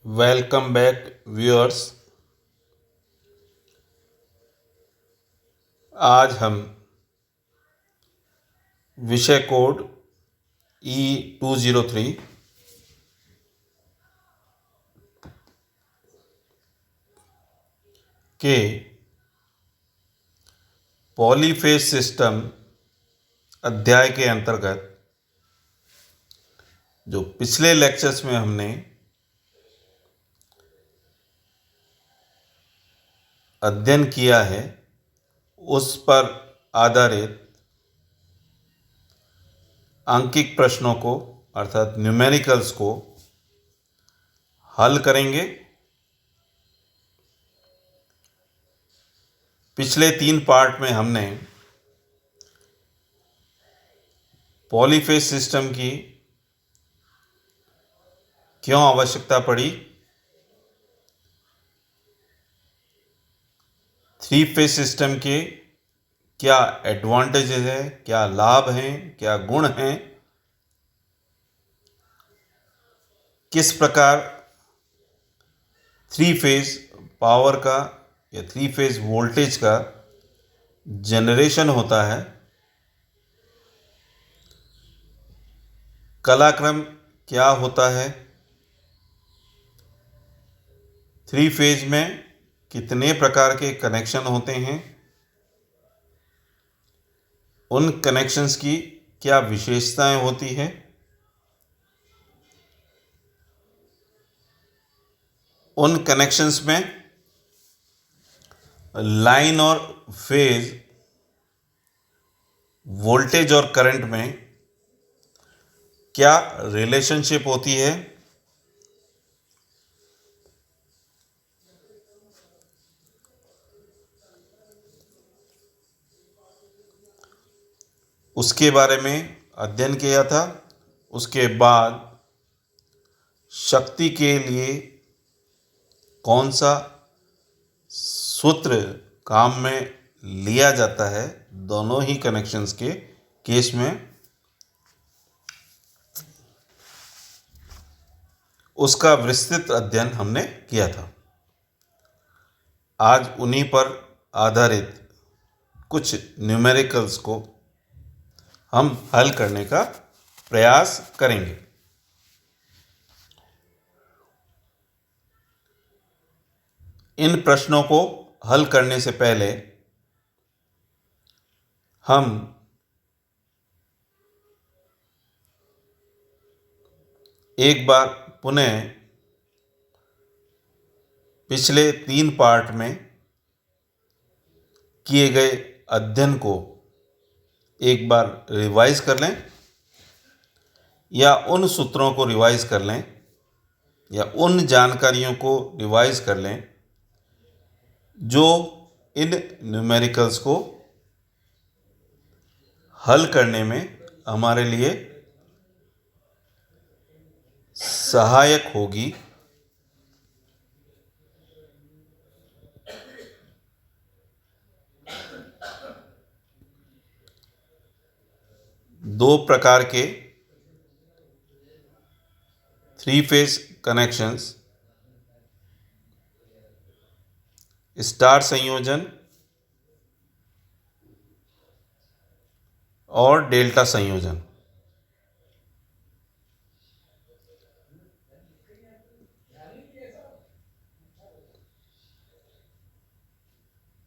Welcome back viewers. आज हम विषय कोड E203 के पॉलीफेज सिस्टम अध्याय के अंतर्गत जो पिछले लेक्चर्स में हमने अध्ययन किया है उस पर आधारित अंकिक प्रश्नों को अर्थात न्यूमेरिकल्स को हल करेंगे। पिछले 3 पार्ट में हमने पॉलीफेज सिस्टम की क्यों आवश्यकता पड़ी, 3 फेज सिस्टम के क्या एडवांटेजेस है, क्या लाभ हैं, क्या गुण हैं, किस प्रकार 3 फेज पावर का या 3 फेज वोल्टेज का जनरेशन होता है, कलाक्रम क्या होता है, 3 फेज में कितने प्रकार के कनेक्शन होते हैं, उन कनेक्शंस की क्या विशेषताएं होती हैं, उन कनेक्शंस में लाइन और फेज वोल्टेज और करंट में क्या रिलेशनशिप होती है, उसके बारे में अध्ययन किया था। उसके बाद शक्ति के लिए कौन सा सूत्र काम में लिया जाता है दोनों ही कनेक्शंस के केस में, उसका विस्तृत अध्ययन हमने किया था। आज उन्हीं पर आधारित कुछ न्यूमेरिकल्स को हम हल करने का प्रयास करेंगे। इन प्रश्नों को हल करने से पहले हम एक बार पुनः पिछले 3 पार्ट में किए गए अध्ययन को एक बार रिवाइज कर लें या उन सूत्रों को रिवाइज कर लें या उन जानकारियों को रिवाइज कर लें जो इन न्यूमेरिकल्स को हल करने में हमारे लिए सहायक होगी। दो प्रकार के 3 फेज कनेक्शंस, स्टार संयोजन और डेल्टा संयोजन।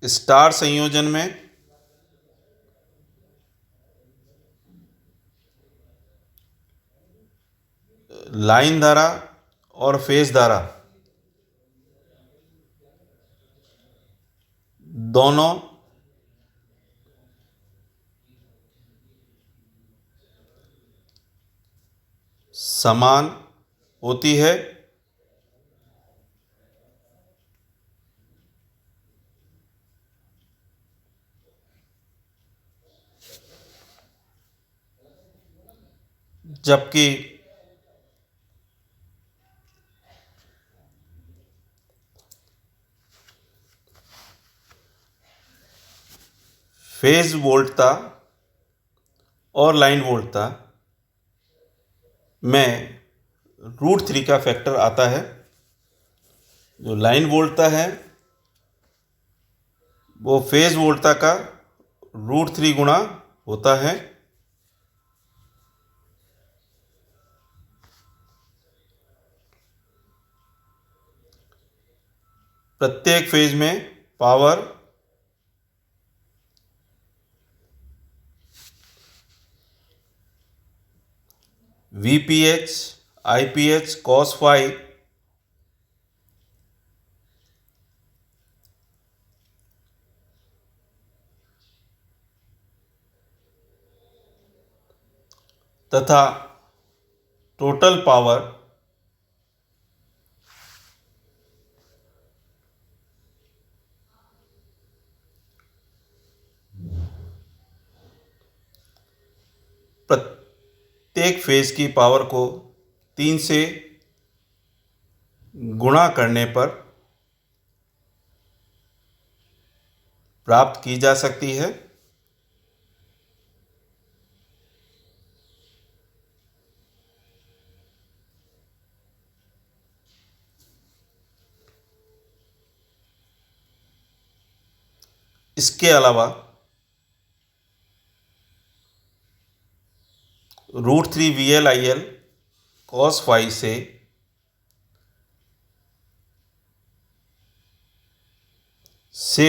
स्टार संयोजन में लाइन धारा और फेज धारा दोनों समान होती है, जबकि फेज वोल्टता और लाइन वोल्टता में √3 का फैक्टर आता है। जो लाइन वोल्टता है वो फेज वोल्टता का √3 गुना होता है। प्रत्येक फेज में power VPH IPH cos phi तथा टोटल पावर प्रत्येक फेज की पावर को 3 से गुणा करने पर प्राप्त की जा सकती है। इसके अलावा √3 VLIL cos phi से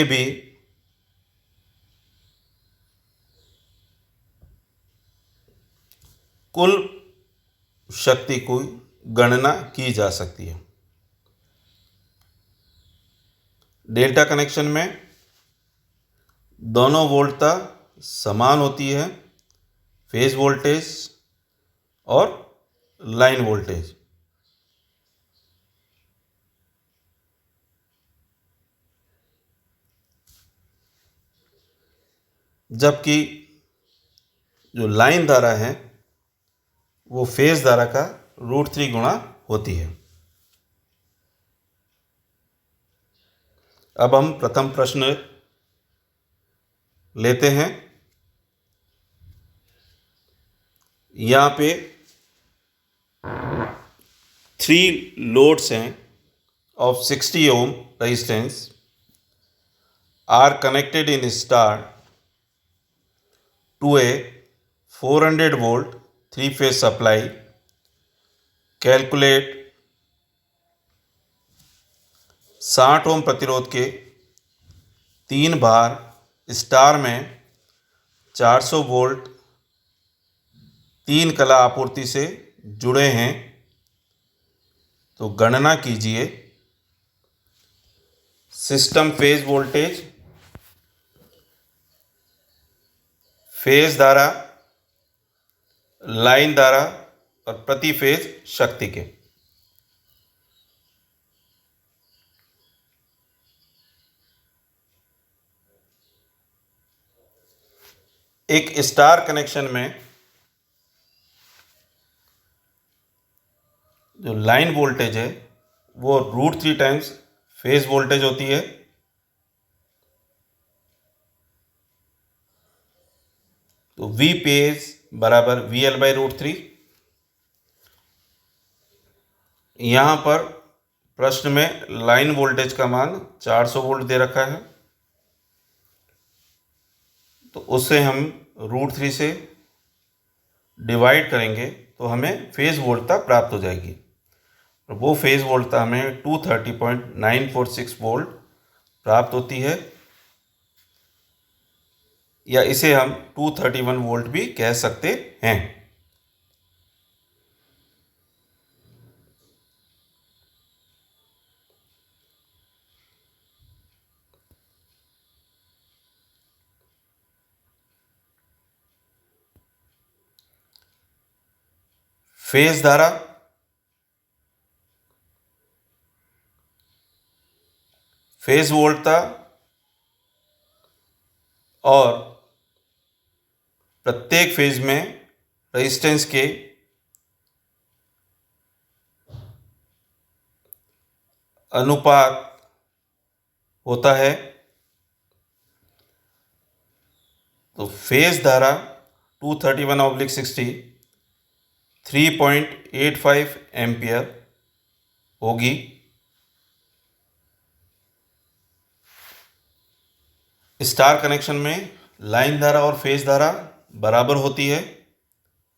भी कुल शक्ति की गणना की जा सकती है। डेल्टा कनेक्शन में दोनों वोल्टता समान होती है, फेज वोल्टेज और लाइन वोल्टेज। जबकि जो लाइन धारा है वो फेज धारा का √3 गुणा होती है। अब हम प्रथम प्रश्न लेते हैं। यहाँ पे 3 लोड्स हैं of 60 ohm resistance are connected in star to a 400 volt 3 phase supply. Calculate 60 ओम प्रतिरोध के 3 भार स्टार में 400 वोल्ट 3 कला आपूर्ति से जुड़े हैं, तो गणना कीजिए सिस्टम फेज वोल्टेज, फेज धारा, लाइन धारा और प्रति फेज शक्ति के। एक स्टार कनेक्शन में जो लाइन वोल्टेज है वो √3 टाइम्स फेज वोल्टेज होती है। तो V फेज बराबर VL/√3। यहाँ पर प्रश्न में लाइन वोल्टेज का मान 400 वोल्ट दे रखा है, तो उसे हम √3 से डिवाइड करेंगे तो हमें फेज वोल्टता प्राप्त हो जाएगी। और वो फेज वोल्टता हमें 230.946 वोल्ट प्राप्त होती है, या इसे हम 231 वोल्ट भी कह सकते हैं। फेज धारा फेज वोल्टता और प्रत्येक फेज में रेजिस्टेंस के अनुपात होता है। तो फेज धारा 231/60 3.85 एम्पियर होगी। स्टार कनेक्शन में लाइन धारा और फेज धारा बराबर होती है,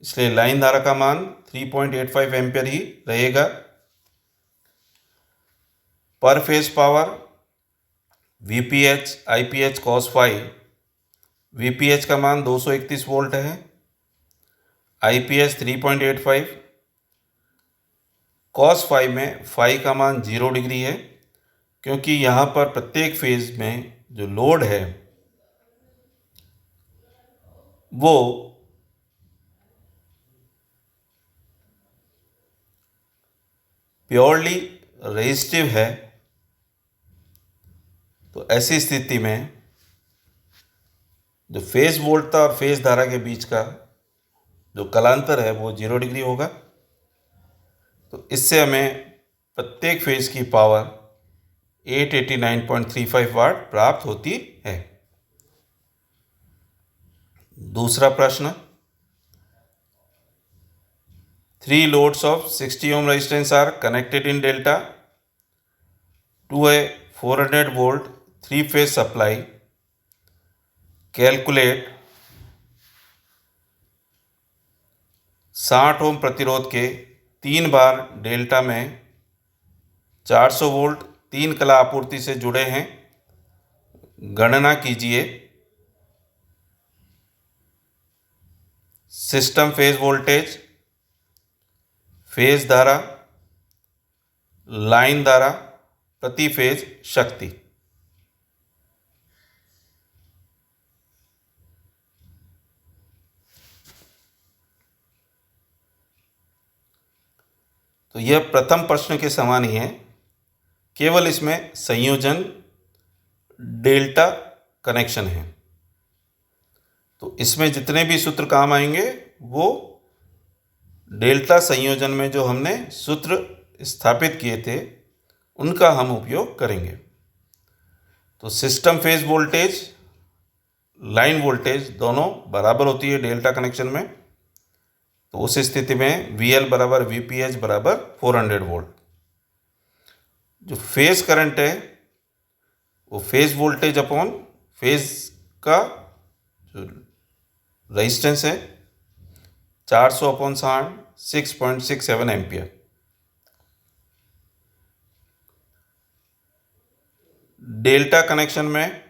इसलिए लाइन धारा का मान 3.85 एम्पियर ही रहेगा। पर phase power VPH IPH cos phi, VPH का मान 231 वोल्ट है, IPH 3.85, cos फाई में फाई का मान 0 डिग्री है, क्योंकि यहाँ पर प्रत्येक फेज में जो लोड है वो प्योरली रेजिस्टिव है। तो ऐसी स्थिति में जो फेज वोल्टता और फेज धारा के बीच का जो कलांतर है वो 0 डिग्री होगा। तो इससे हमें प्रत्येक फेज की पावर 889.35 वाट प्राप्त होती है। दूसरा प्रश्न, 3 loads of 60 ohm resistance are connected in delta to a 400 volt 3 phase supply. Calculate 60 ओम प्रतिरोध के 3 बार डेल्टा में 400 वोल्ट 3 कला आपूर्ति से जुड़े हैं। गणना कीजिए सिस्टम फेज वोल्टेज, फेज धारा, लाइन धारा, प्रति फेज शक्ति। तो यह प्रथम प्रश्न के समान ही है, केवल इसमें संयोजन डेल्टा कनेक्शन है। तो इसमें जितने भी सूत्र काम आएंगे वो डेल्टा संयोजन में जो हमने सूत्र स्थापित किए थे उनका हम उपयोग करेंगे। तो system phase voltage, line voltage दोनों बराबर होती है डेल्टा कनेक्शन में। तो उस स्थिति में VL बराबर VPH बराबर 400 वोल्ट। जो फेज करंट है वो फेज वोल्टेज अपॉन फेज का जो रेजिस्टेंस है 400 अपॉन 60 6.67 एम्पियर। डेल्टा कनेक्शन में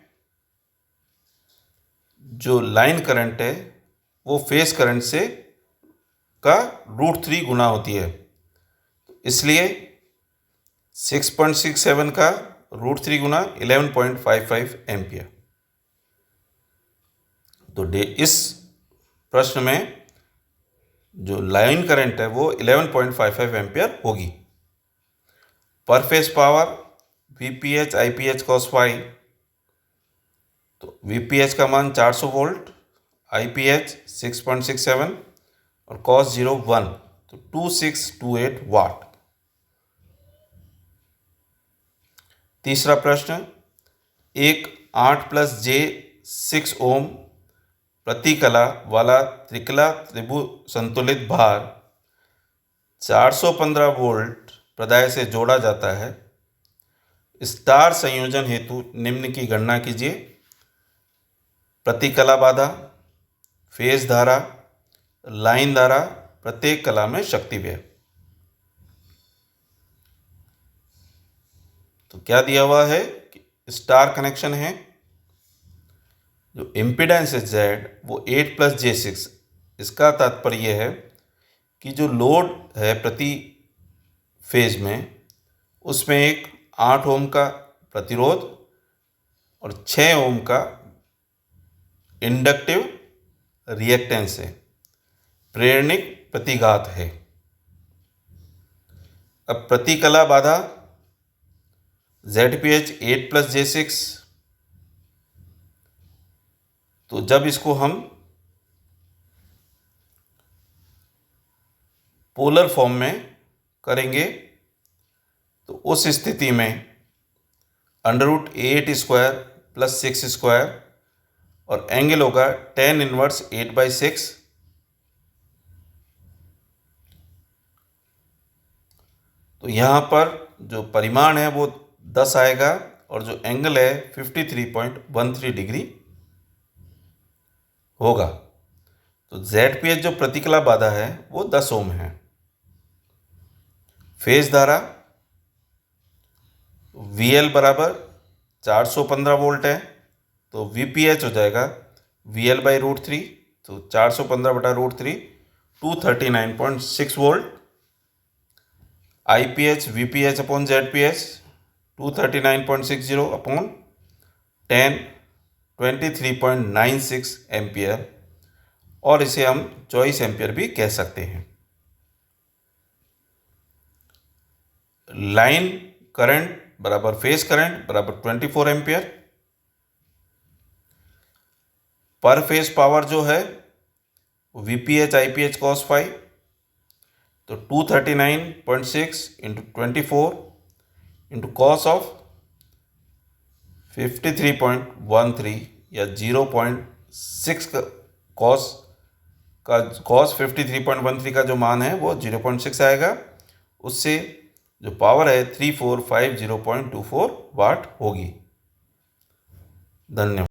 जो लाइन करंट है वो फेज करंट से का √3 गुना होती है। इसलिए 6.67 का √3 गुना 11.55 एम्पियर। तो इस प्रश्न में जो लाइन करंट है वो 11.55 एम्पियर होगी। पर phase power VPH IPH cos phi, तो VPH का मान 400 वोल्ट, IPH 6.67 और cos 0 1, तो 2628 वाट। तीसरा प्रश्न, एक 8+j6 ओम प्रति कला वाला त्रिकला त्रिभु संतुलित भार 415 वोल्ट प्रदाय से जोड़ा जाता है। स्टार संयोजन हेतु निम्न की गणना कीजिए। प्रति कला बाधा, फेज धारा, लाइन धारा, प्रत्येक कला में शक्ति व्यय। तो क्या दिया हुआ है कि स्टार कनेक्शन है, जो इम्पीडेंस है Z वो 8+j6। इसका तात्पर्य है कि जो लोड है प्रति फेज में उसमें एक 8 ओम का प्रतिरोध और 6 ओम का इंडक्टिव रिएक्टेंस है, प्रेरणिक प्रतिघात है। अब प्रति कला बाधा ZPH 8+j6, तो जब इसको हम पोलर फॉर्म में करेंगे तो उस स्थिति में √8² + 6² और एंगल होगा tan 1 8/6। तो यहाँ पर जो परिमाण है वो 10 आएगा और जो एंगल है 53.13 डिग्री होगा। तो ZPH जो प्रतिकला बाधा है वो 10 ओम है। फेज धारा VL बराबर 415 वोल्ट है, तो VPH हो जाएगा VL/√3, तो 415/√3 239.6 volt. IPH VPH upon ZPH 239.60 upon 10 23.96 ampere, और इसे हम 24 एम्पियर भी कह सकते हैं। लाइन करंट बराबर फेज करंट बराबर 24 एम्पियर। पर फेज पावर जो है VPH IPH cos फाई, तो 239.6 इंटू 24 इंटू कॉस ऑफ 53.13 या 0.6 कॉस 53.13 का जो मान है वो 0.6 आएगा। उससे जो पावर है 3450.24 वाट होगी। धन्यवाद।